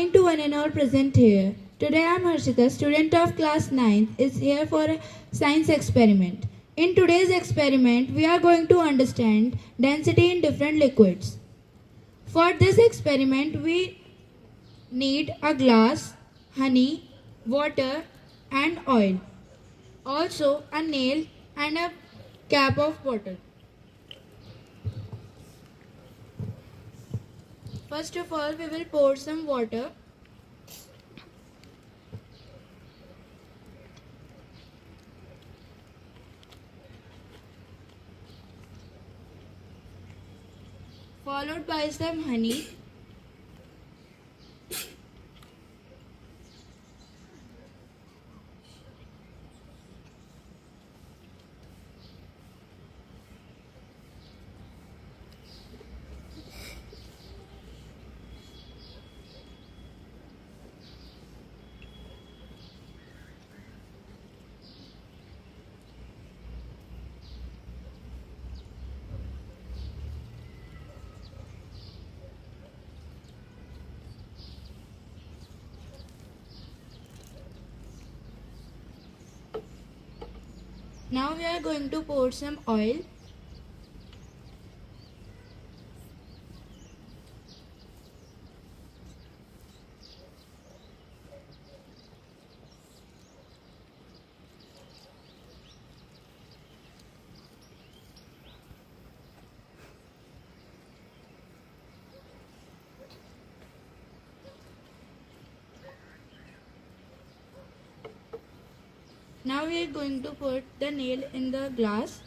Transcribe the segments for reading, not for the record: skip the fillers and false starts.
Morning to one and all present here. Today I am Harshita, student of class 9th, is here for a science experiment. In today's experiment, we are going to understand density in different liquids. For this experiment, we need a glass, honey, water and oil. Also a nail and a cap of bottle. First of all, we will pour some water. Followed by some honey. Now we are going to pour some oil. Now we are going to put the nail in the glass.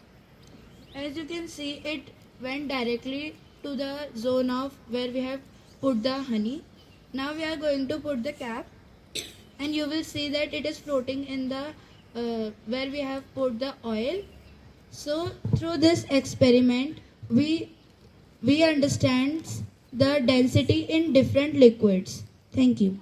As you can see, it went directly to the zone of where we have put the honey. Now we are going to put the cap, and you will see that it is floating in the where we have put the oil. So through this experiment, we understand the density in different liquids. Thank you.